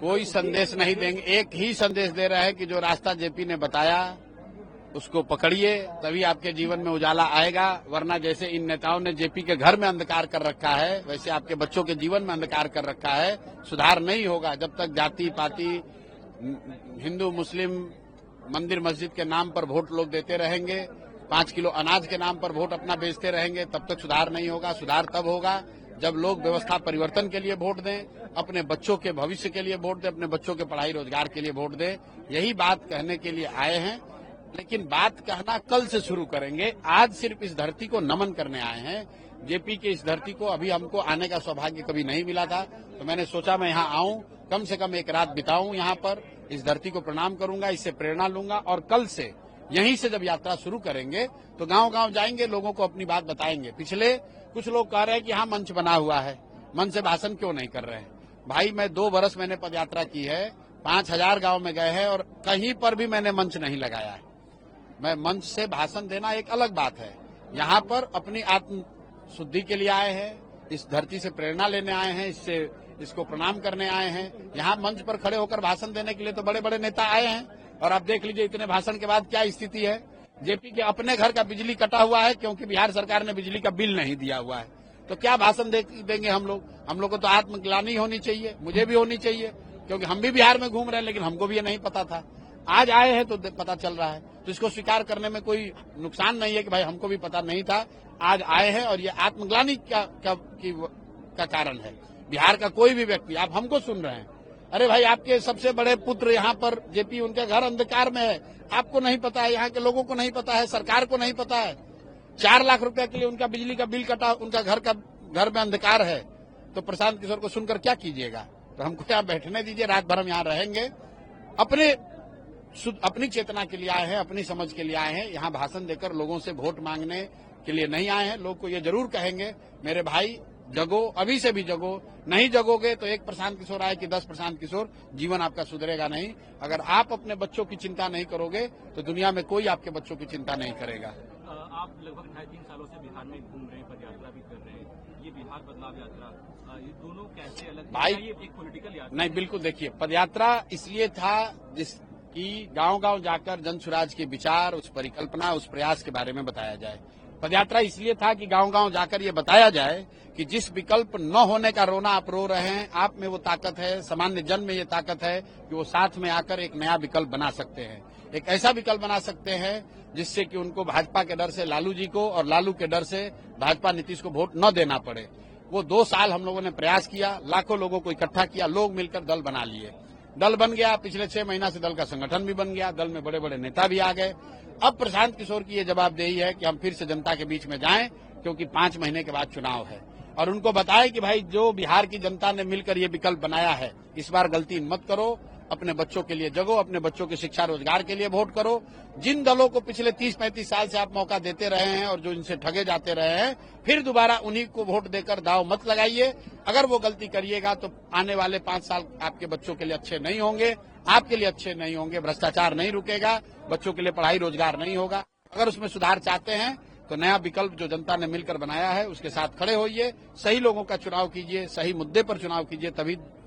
कोई संदेश नहीं देंगे, एक ही संदेश दे रहा है कि जो रास्ता जेपी ने बताया उसको पकड़िए, तभी आपके जीवन में उजाला आएगा। वरना जैसे इन नेताओं ने जेपी के घर में अंधकार कर रखा है, वैसे आपके बच्चों के जीवन में अंधकार कर रखा है। सुधार नहीं होगा जब तक जाति पाति, हिंदू मुस्लिम, मंदिर मस्जिद के नाम पर वोट लोग देते रहेंगे, 5 किलो अनाज के नाम पर वोट अपना बेचते रहेंगे, तब तक सुधार नहीं होगा। सुधार तब होगा जब लोग व्यवस्था परिवर्तन के लिए वोट दें, अपने बच्चों के भविष्य के लिए वोट दें, अपने बच्चों के पढ़ाई रोजगार के लिए वोट दें। यही बात कहने के लिए आए हैं, लेकिन बात कहना कल से शुरू करेंगे। आज सिर्फ इस धरती को नमन करने आए हैं। जेपी के इस धरती को अभी हमको आने का सौभाग्य कभी नहीं मिला था, तो मैंने सोचा मैं यहाँ आऊं, कम से कम एक रात बिताऊं यहाँ पर, इस धरती को प्रणाम करूंगा, इससे प्रेरणा लूंगा और कल से यहीं से जब यात्रा शुरू करेंगे तो गांव-गांव जाएंगे, लोगों को अपनी बात बताएंगे। पिछले कुछ लोग कह रहे हैं कि हाँ मंच बना हुआ है, मंच से भाषण क्यों नहीं कर रहे हैं। भाई मैं 2 बरस मैंने पदयात्रा की है, 5000 गांव में गए हैं और कहीं पर भी मैंने मंच नहीं लगाया है। मैं मंच से भाषण देना एक अलग बात है, यहाँ पर अपनी आत्म शुद्धि के लिए आए हैं, इस धरती से प्रेरणा लेने आए हैं, इसको प्रणाम करने आए हैं। यहाँ मंच पर खड़े होकर भाषण देने के लिए तो बड़े बड़े नेता आए हैं और आप देख लीजिए इतने भाषण के बाद क्या स्थिति है। जेपी के अपने घर का बिजली कटा हुआ है क्योंकि बिहार सरकार ने बिजली का बिल नहीं दिया हुआ है, तो क्या भाषण देंगे हम लोग। हम लोग को तो आत्मग्लानि होनी चाहिए, मुझे भी होनी चाहिए, क्योंकि हम भी बिहार में घूम रहे हैं, लेकिन हमको भी ये नहीं पता था। आज आए हैं तो पता चल रहा है, तो इसको स्वीकार करने में कोई नुकसान नहीं है कि भाई हमको भी पता नहीं था, आज आए हैं और ये आत्मग्लानि का कारण है। बिहार का कोई भी व्यक्ति, आप हमको सुन रहे हैं, अरे भाई आपके सबसे बड़े पुत्र यहाँ पर जेपी, उनके घर अंधकार में है, आपको नहीं पता है, यहाँ के लोगों को नहीं पता है, सरकार को नहीं पता है। 4 लाख रुपए के लिए उनका बिजली का बिल कटा, उनका घर में अंधकार है, तो प्रशांत किशोर को सुनकर क्या कीजिएगा। तो हमको यहाँ बैठने दीजिए, रात भर हम यहाँ रहेंगे। अपनी चेतना के लिए आए हैं, अपनी समझ के लिए आए हैं, यहाँ भाषण देकर लोगों से वोट मांगने के लिए नहीं आए हैं। लोग को ये जरूर कहेंगे मेरे भाई जगो, अभी से भी जगो, नहीं जगोगे तो 1 प्रशांत किशोर आए कि 10 प्रशांत किशोर, जीवन आपका सुधरेगा नहीं। अगर आप अपने बच्चों की चिंता नहीं करोगे तो दुनिया में कोई आपके बच्चों की चिंता नहीं करेगा। आप लगभग 2.5-3 सालों से बिहार में घूम रहे हैं, पदयात्रा भी कर रहे हैं, ये बिहार बदलाव यात्रा, ये दोनों कैसे अलग भाई? ये एक पॉलिटिकल यात्रा नहीं, बिल्कुल। देखिए, पदयात्रा इसलिए था जिसकी गांव-गांव जाकर जन सुराज के विचार, उस परिकल्पना, उस प्रयास के बारे में बताया जाए। पदयात्रा इसलिए था कि गांव-गांव जाकर ये बताया जाए कि जिस विकल्प न होने का रोना आप रो रहे हैं, आप में वो ताकत है, सामान्य जन में ये ताकत है कि वो साथ में आकर एक नया विकल्प बना सकते हैं, एक ऐसा विकल्प बना सकते हैं जिससे कि उनको भाजपा के डर से लालू जी को और लालू के डर से भाजपा नीतीश को वोट न देना पड़े। वो 2 साल हम लोगों ने प्रयास किया, लाखों लोगों को इकट्ठा किया, लोग मिलकर दल बना लिए, दल बन गया। पिछले 6 महीना से दल का संगठन भी बन गया, दल में बड़े बड़े नेता भी आ गए। अब प्रशांत किशोर की ये जवाबदेही है कि हम फिर से जनता के बीच में जाएं, क्योंकि 5 महीने के बाद चुनाव है, और उनको बताएं कि भाई जो बिहार की जनता ने मिलकर ये विकल्प बनाया है, इस बार गलती मत करो, अपने बच्चों के लिए जगो, अपने बच्चों के शिक्षा रोजगार के लिए वोट करो। जिन दलों को पिछले 30-35 साल से आप मौका देते रहे हैं और जो इनसे ठगे जाते रहे हैं, फिर दोबारा उन्हीं को वोट देकर दाव मत लगाइए। अगर वो गलती करिएगा तो आने वाले 5 साल आपके बच्चों के लिए अच्छे नहीं होंगे, आपके लिए अच्छे नहीं होंगे। भ्रष्टाचार नहीं रुकेगा, बच्चों के लिए पढ़ाई रोजगार नहीं होगा। अगर उसमें सुधार चाहते हैं तो नया विकल्प जो जनता ने मिलकर बनाया है उसके साथ खड़े होइए, सही लोगों का चुनाव कीजिए, सही मुद्दे पर चुनाव कीजिए, तभी